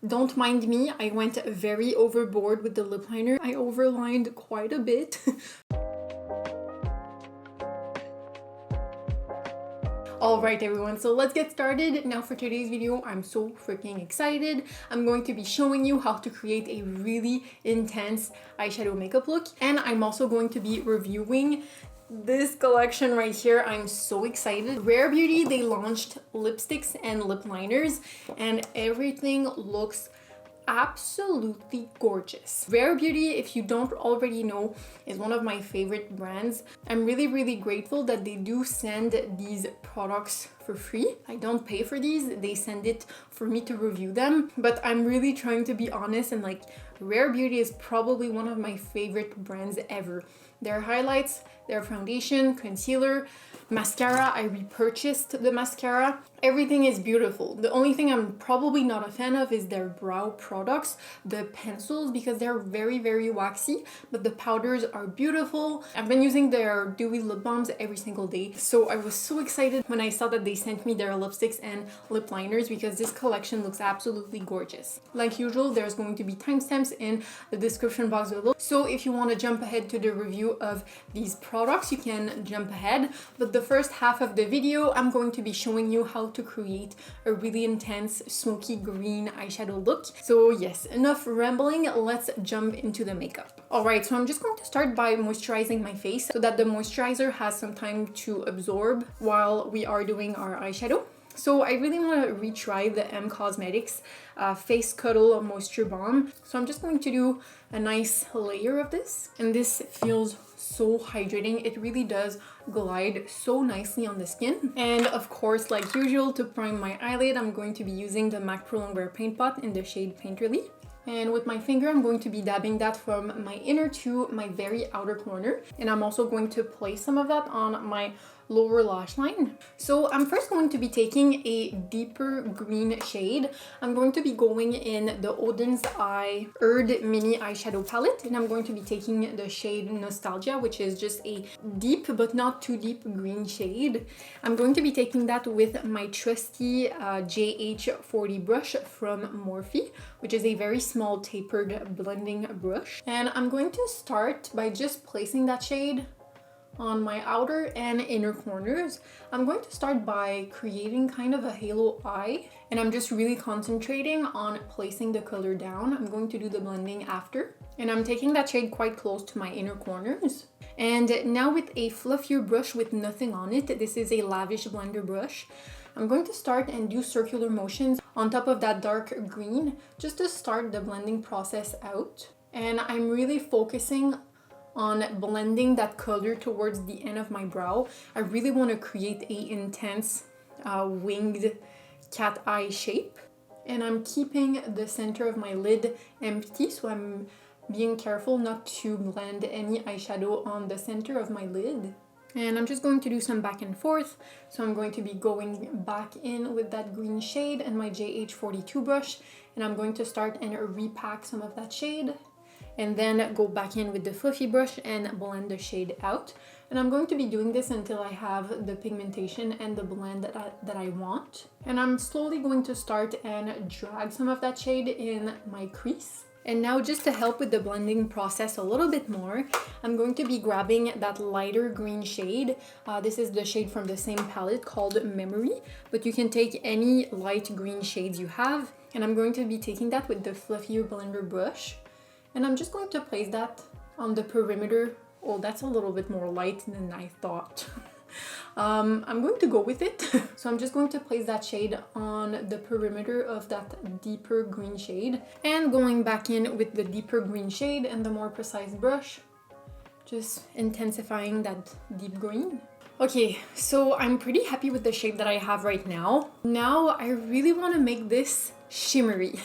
Don't mind me, I went very overboard with the lip liner. I overlined quite a bit. Alright everyone, so let's get started. Now for today's video, I'm so freaking excited. I'm going to be showing you how to create a really intense eyeshadow makeup look, and I'm also going to be reviewing this collection right here. I'm so excited. Rare Beauty, they launched lipsticks and lip liners, and everything looks absolutely gorgeous. Rare Beauty, if you don't already know, is one of my favorite brands. I'm really grateful that they do send these products for free. I don't pay for these, they send it for me to review them, but I'm really trying to be honest, and like, Rare Beauty is probably one of my favorite brands ever. Their highlights, their foundation, concealer, mascara, I repurchased the mascara. Everything is beautiful. The only thing I'm probably not a fan of is their brow products, the pencils, because they're very waxy, but the powders are beautiful. I've been using their dewy lip balms every single day, so I was so excited when I saw that they sent me their lipsticks and lip liners, because this collection looks absolutely gorgeous. Like usual, there's going to be timestamps in the description box below, so if you want to jump ahead to the review of these products, you can jump ahead. But the first half of the video, I'm going to be showing you how to create a really intense smoky green eyeshadow look. So yes, enough rambling, let's jump into the makeup. Alright, so I'm just going to start by moisturizing my face so that the moisturizer has some time to absorb while we are doing our eyeshadow. So I really want to retry the M Cosmetics Face Cuddle Moisture Balm. So I'm just going to do a nice layer of this, and this feels so hydrating. It really does glide so nicely on the skin. And of course, like usual, to prime my eyelid, I'm going to be using the MAC Pro Longwear Paint Pot in the shade Painterly. And with my finger, I'm going to be dabbing that from my inner to my very outer corner. And I'm also going to place some of that on my lower lash line. So I'm first going to be taking a deeper green shade. I'm going to be going in the Oden's Eye Erd Mini Eyeshadow Palette, and I'm going to be taking the shade Nostalgia, which is just a deep but not too deep green shade. I'm going to be taking that with my trusty JH40 brush from Morphe, which is a very small tapered blending brush. And I'm going to start by just placing that shade on my outer and inner corners. I'm going to start by creating kind of a halo eye, and I'm just really concentrating on placing the color down. I'm going to do the blending after, and I'm taking that shade quite close to my inner corners. And now with a fluffier brush with nothing on it, this is a Lavish blender brush, I'm going to start and do circular motions on top of that dark green just to start the blending process out. And I'm really focusing on blending that color towards the end of my brow. I really want to create a intense winged cat eye shape, and I'm keeping the center of my lid empty, so I'm being careful not to blend any eyeshadow on the center of my lid. And I'm just going to do some back and forth. So I'm going to be going back in with that green shade and my JH42 brush, and I'm going to start and repack some of that shade, and then go back in with the fluffy brush and blend the shade out. And I'm going to be doing this until I have the pigmentation and the blend that I want. And I'm slowly going to start and drag some of that shade in my crease. And now, just to help with the blending process a little bit more, I'm going to be grabbing that lighter green shade. This is the shade from the same palette called Memory, but you can take any light green shades you have. And I'm going to be taking that with the fluffier blender brush. And I'm just going to place that on the perimeter. Oh, that's a little bit more light than I thought. I'm going to go with it. So I'm just going to place that shade on the perimeter of that deeper green shade, and going back in with the deeper green shade and the more precise brush, just intensifying that deep green. Okay, so I'm pretty happy with the shade that I have right now. Now I really want to make this shimmery.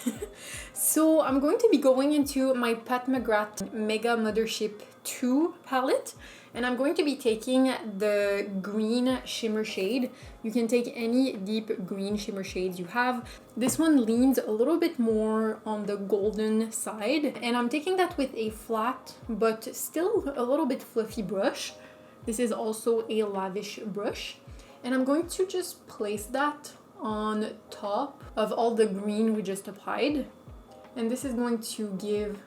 So I'm going to be going into my Pat McGrath Mega Mothership 2 palette, and I'm going to be taking the green shimmer shade. You can take any deep green shimmer shades you have. This one leans a little bit more on the golden side, and I'm taking that with a flat but still a little bit fluffy brush. This is also a Lavish brush, and I'm going to just place that on top of all the green we just applied. and this is going to give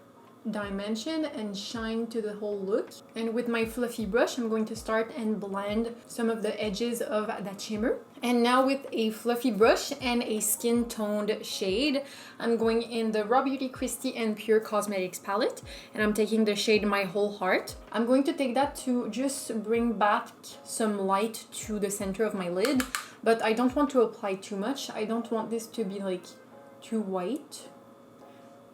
dimension and shine to the whole look. And with my fluffy brush, I'm going to start and blend some of the edges of that shimmer. And now with a fluffy brush and a skin toned shade, I'm going in the Raw Beauty Christy and Pure Cosmetics palette, and I'm taking the shade My Whole Heart. I'm going to take that to just bring back some light to the center of my lid, but I don't want to apply too much. I don't want this to be like too white,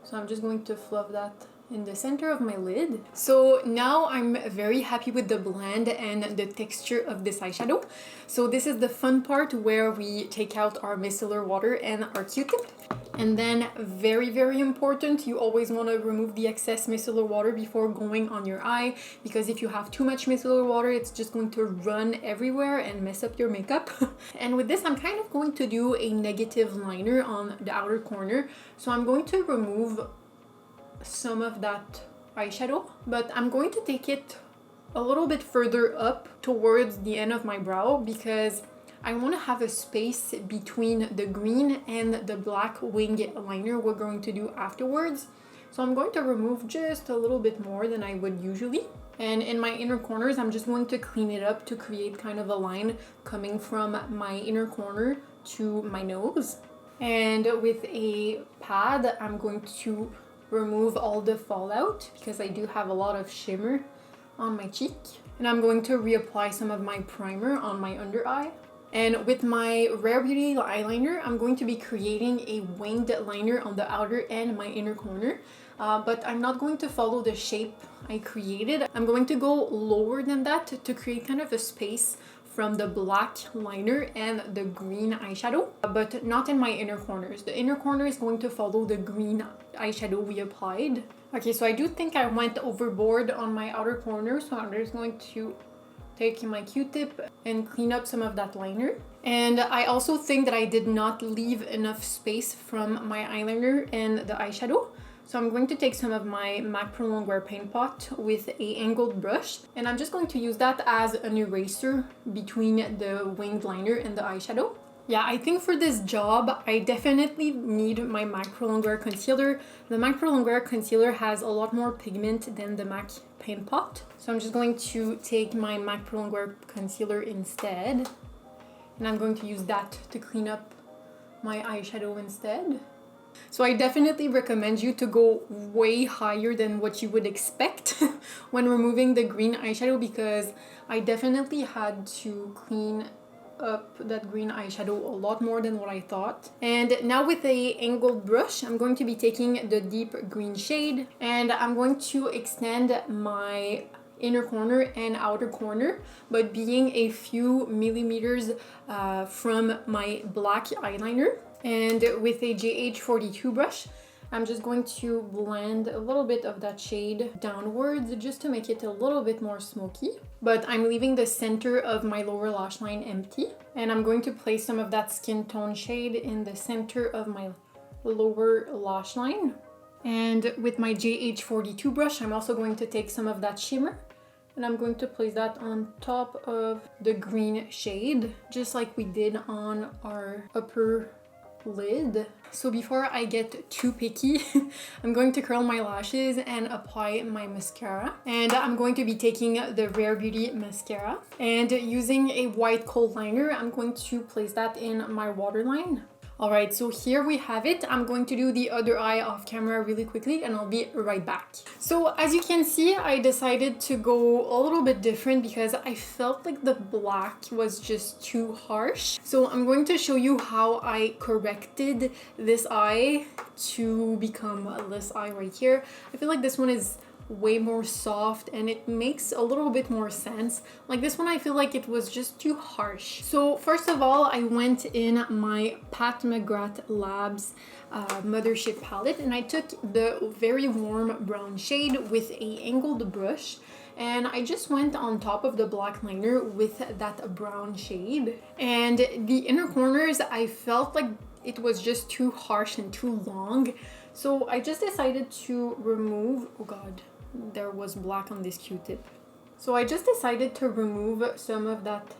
so I'm just going to fluff that in the center of my lid. So now I'm very happy with the blend and the texture of this eyeshadow. So this is the fun part where we take out our micellar water and our Q-tip. And then very important, you always want to remove the excess micellar water before going on your eye, because if you have too much micellar water, it's just going to run everywhere and mess up your makeup. And with this, I'm kind of going to do a negative liner on the outer corner. So I'm going to remove some of that eyeshadow, but I'm going to take it a little bit further up towards the end of my brow, because I want to have a space between the green and the black wing liner we're going to do afterwards. So I'm going to remove just a little bit more than I would usually. And in my inner corners, I'm just going to clean it up to create kind of a line coming from my inner corner to my nose. And with a pad, I'm going to remove all the fallout, because I do have a lot of shimmer on my cheek. And I'm going to reapply some of my primer on my under eye. And with my Rare Beauty eyeliner, I'm going to be creating a winged liner on the outer and my inner corner. But I'm not going to follow the shape I created. I'm going to go lower than that to create kind of a space from the black liner and the green eyeshadow, but not in my inner corners. The inner corner is going to follow the green eyeshadow we applied. Okay, so I do think I went overboard on my outer corner, so I'm just going to take my Q-tip and clean up some of that liner. And I also think that I did not leave enough space from my eyeliner and the eyeshadow. So I'm going to take some of my MAC Pro Longwear paint pot with a angled brush, and I'm just going to use that as an eraser between the winged liner and the eyeshadow. Yeah, I think for this job, I definitely need my MAC Pro Longwear concealer. The MAC Pro Longwear concealer has a lot more pigment than the MAC paint pot. So I'm just going to take my MAC Pro Longwear concealer instead, and I'm going to use that to clean up my eyeshadow instead. So I definitely recommend you to go way higher than what you would expect when removing the green eyeshadow, because I definitely had to clean up that green eyeshadow a lot more than what I thought. And now with a angled brush, I'm going to be taking the deep green shade, and I'm going to extend my inner corner and outer corner, but being a few millimeters from my black eyeliner. And with a JH42 brush, I'm just going to blend a little bit of that shade downwards just to make it a little bit more smoky. But I'm leaving the center of my lower lash line empty. And I'm going to place some of that skin tone shade in the center of my lower lash line. And with my JH42 brush, I'm also going to take some of that shimmer, and I'm going to place that on top of the green shade, just like we did on our upper lid. So before I get too picky, I'm going to curl my lashes and apply my mascara. And I'm going to be taking the Rare Beauty mascara, and using a white cold liner, I'm going to place that in my waterline. Alright, so here we have it. I'm going to do the other eye off camera really quickly, and I'll be right back. So as you can see, I decided to go a little bit different because I felt like the black was just too harsh. So I'm going to show you how I corrected this eye to become this eye right here. I feel like this one is way more soft and it makes a little bit more sense. Like this one, I feel like it was just too harsh. So first of all, I went in my Pat McGrath Labs Mothership palette, and I took the very warm brown shade with a angled brush, and I just went on top of the black liner with that brown shade. And the inner corners, I felt like it was just too harsh and too long. So I just decided to remove, oh god, there was black on this Q-tip. So I just decided to remove some of that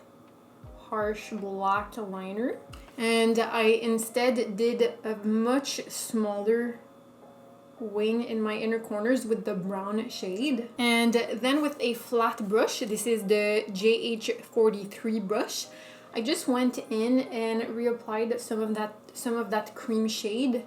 harsh black liner, and I instead did a much smaller wing in my inner corners with the brown shade. And then with a flat brush, this is the JH43 brush, I just went in and reapplied some of that cream shade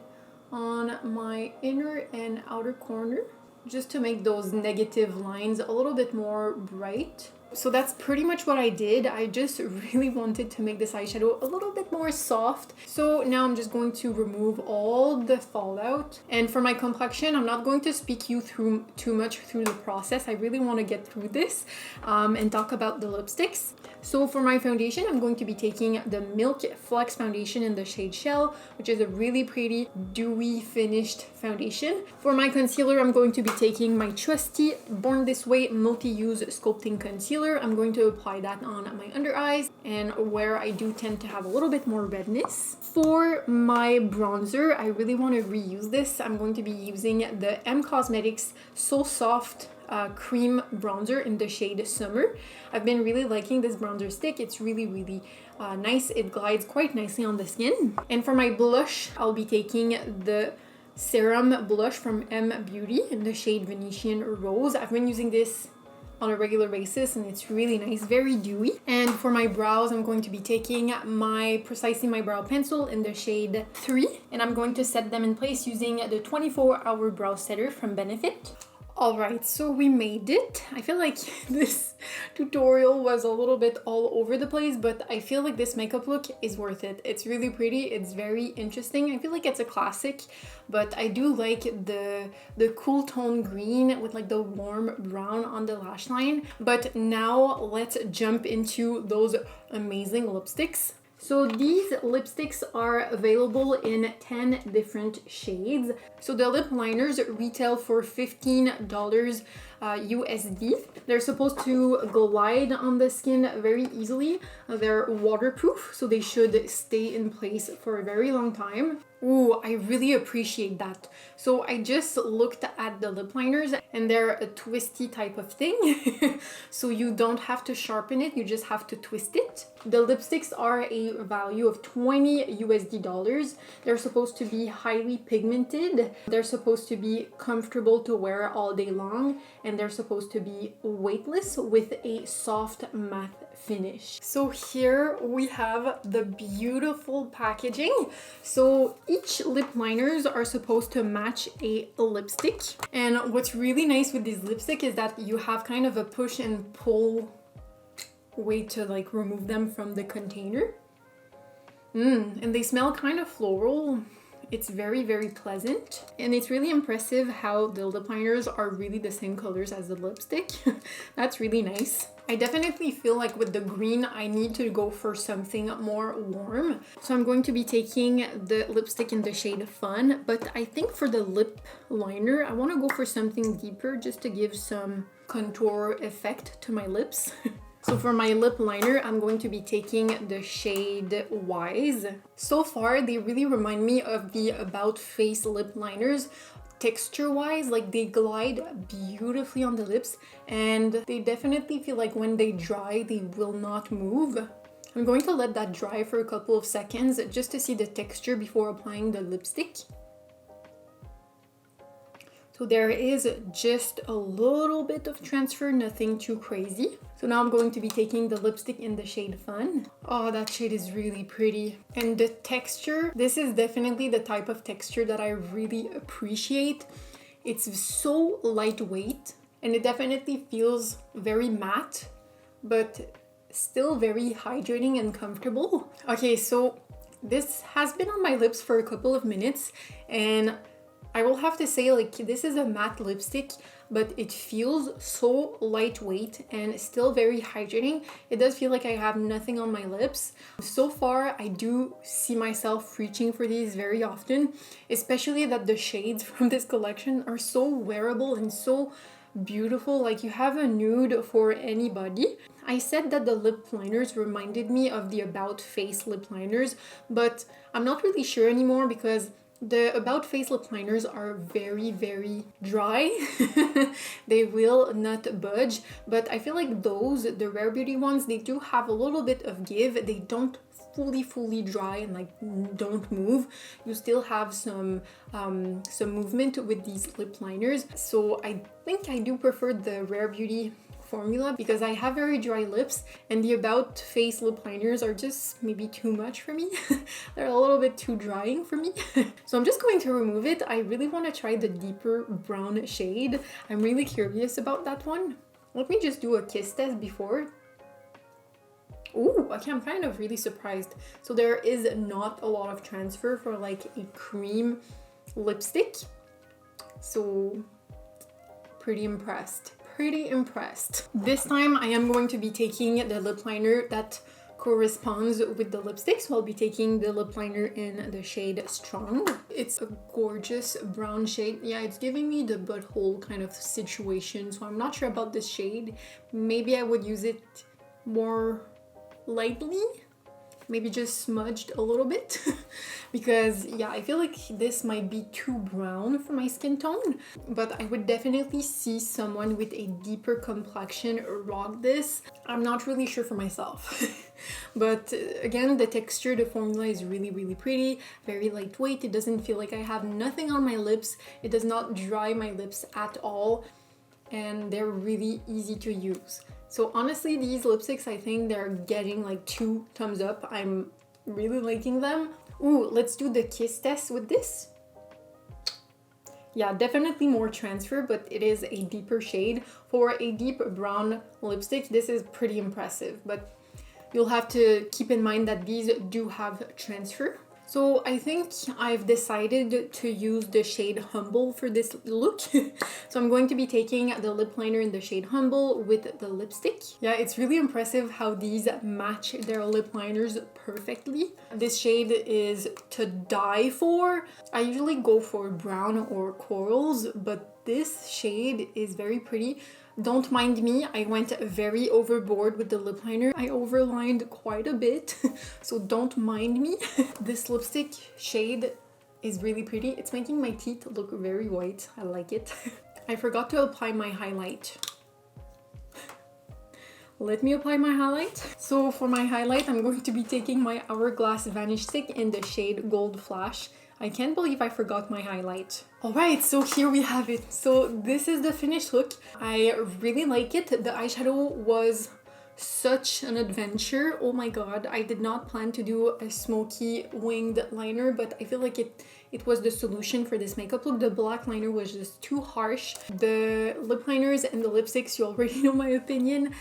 on my inner and outer corner, just to make those negative lines a little bit more bright. So that's pretty much what I did. I just really wanted to make this eyeshadow a little bit more soft. So now I'm just going to remove all the fallout. And for my complexion, I'm not going to speak you through too much through the process. I really want to get through this and talk about the lipsticks. So for my foundation, I'm going to be taking the Milk Flex foundation in the shade Shell, which is a really pretty dewy finished foundation. For my concealer, I'm going to be taking my trusty Born This Way multi-use sculpting concealer. I'm going to apply that on my under eyes and where I do tend to have a little bit more redness. For my bronzer, I really want to reuse this. I'm going to be using the M Cosmetics So Soft cream bronzer in the shade Summer. I've been really liking this bronzer stick. It's really nice. It glides quite nicely on the skin. And for my blush, I'll be taking the Serum blush from M Beauty in the shade Venetian Rose. I've been using this on a regular basis and it's really nice, very dewy. And for my brows, I'm going to be taking my Precisely My Brow pencil in the shade 3, and I'm going to set them in place using the 24-hour brow setter from Benefit. Alright, so we made it. I feel like this tutorial was a little bit all over the place, but I feel like this makeup look is worth it. It's really pretty, it's very interesting. I feel like it's a classic, but I do like the cool tone green with like the warm brown on the lash line. But now let's jump into those amazing lipsticks. So these lipsticks are available in 10 different shades. So the lip liners retail for $15 USD. They're supposed to glide on the skin very easily. They're waterproof, so they should stay in place for a very long time. Ooh, I really appreciate that. So I just looked at the lip liners and they're a twisty type of thing. So you don't have to sharpen it, you just have to twist it. The lipsticks are a value of 20 USD dollars. They're supposed to be highly pigmented. They're supposed to be comfortable to wear all day long, and they're supposed to be weightless with a soft matte finish. So here we have the beautiful packaging. So each lip liners are supposed to match a lipstick. And what's really nice with this lipstick is that you have kind of a push and pull way to like remove them from the container. And they smell kind of floral. It's very pleasant, and it's really impressive how the lip liners are really the same colors as the lipstick. That's really nice. I definitely feel like with the green I need to go for something more warm, so I'm going to be taking the lipstick in the shade Fun, but I think for the lip liner I want to go for something deeper just to give some contour effect to my lips. So for my lip liner, I'm going to be taking the shade Wise. So far, they really remind me of the About Face lip liners texture-wise. Like, they glide beautifully on the lips, and they definitely feel like when they dry, they will not move. I'm going to let that dry for a couple of seconds just to see the texture before applying the lipstick. So there is just a little bit of transfer, nothing too crazy. So now I'm going to be taking the lipstick in the shade Fun. Oh, that shade is really pretty. And the texture, this is definitely the type of texture that I really appreciate. It's so lightweight and it definitely feels very matte, but still very hydrating and comfortable. Okay, so this has been on my lips for a couple of minutes, and I will have to say, like, this is a matte lipstick, but it feels so lightweight and still very hydrating. It does feel like I have nothing on my lips. So far, I do see myself reaching for these very often, especially that the shades from this collection are so wearable and so beautiful. Like, you have a nude for anybody. I said that the lip liners reminded me of the About Face lip liners, but I'm not really sure anymore because the About Face lip liners are very dry. They will not budge, but I feel like those, the Rare Beauty ones, they do have a little bit of give. They don't fully dry and like don't move, you still have some movement with these lip liners. So I think I do prefer the Rare Beauty formula because I have very dry lips and the About Face lip liners are just maybe too much for me. They're a little bit too drying for me. So I'm just going to remove it. I really want to try the deeper brown shade. I'm really curious about that one. Let me just do a kiss test before. Ooh, okay, I'm kind of really surprised. So there is not a lot of transfer for like a cream lipstick. So pretty impressed. This time I am going to be taking the lip liner that corresponds with the lipstick. So I'll be taking the lip liner in the shade Strong. It's a gorgeous brown shade. Yeah, it's giving me the butthole kind of situation. So I'm not sure about this shade. Maybe I would use it more lightly. Maybe just smudged a little bit because yeah, I feel like this might be too brown for my skin tone, but I would definitely see someone with a deeper complexion rock this. I'm not really sure for myself. But again, the texture, the formula is really pretty, very lightweight. It doesn't feel like I have nothing on my lips. It does not dry my lips at all, and they're really easy to use. So honestly, these lipsticks, I think they're getting like 2 thumbs up. I'm really liking them. Ooh, let's do the kiss test with this. Yeah, definitely more transfer, but it is a deeper shade. For a deep brown lipstick, this is pretty impressive, but you'll have to keep in mind that these do have transfer. So I think I've decided to use the shade Humble for this look. So I'm going to be taking the lip liner in the shade Humble with the lipstick. Yeah, it's really impressive how these match their lip liners perfectly. This shade is to die for. I usually go for brown or corals, but this shade is very pretty. Don't mind me, I went very overboard with the lip liner. I overlined quite a bit, so don't mind me. This lipstick shade is really pretty. It's making my teeth look very white. I like it. I forgot to apply my highlight. Let me apply my highlight. So for my highlight, I'm going to be taking my Hourglass Vanish stick in the shade Gold Flash. I can't believe I forgot my highlight. Alright, so here we have it. So this is the finished look. I really like it. The eyeshadow was such an adventure. Oh my god, I did not plan to do a smoky winged liner, but I feel like it was the solution for this makeup look. The black liner was just too harsh. The lip liners and the lipsticks, you already know my opinion.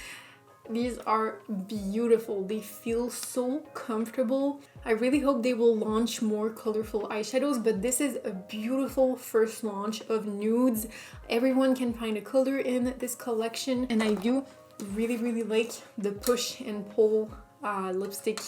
These are beautiful. They feel so comfortable. I really hope they will launch more colorful eyeshadows, but this is a beautiful first launch of nudes. Everyone can find a color in this collection, and I do really like the push and pull lipstick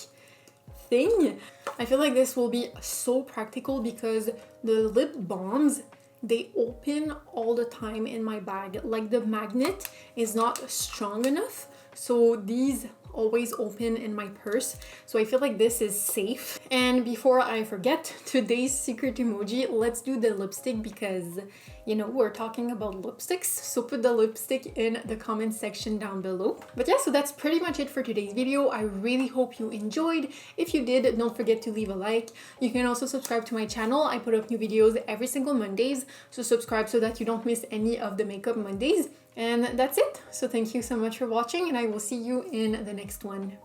thing. I feel like this will be so practical because the lip balms, they open all the time in my bag. Like the magnet is not strong enough, so these always open in my purse. So I feel like this is safe. And before I forget, today's secret emoji, let's do the lipstick because, you know, we're talking about lipsticks. So put the lipstick in the comment section down below. But yeah, so that's pretty much it for today's video. I really hope you enjoyed. If you did, don't forget to leave a like. You can also subscribe to my channel. I put up new videos every single Mondays. So subscribe so that you don't miss any of the makeup Mondays. And that's it. So thank you so much for watching, and I will see you in the next one.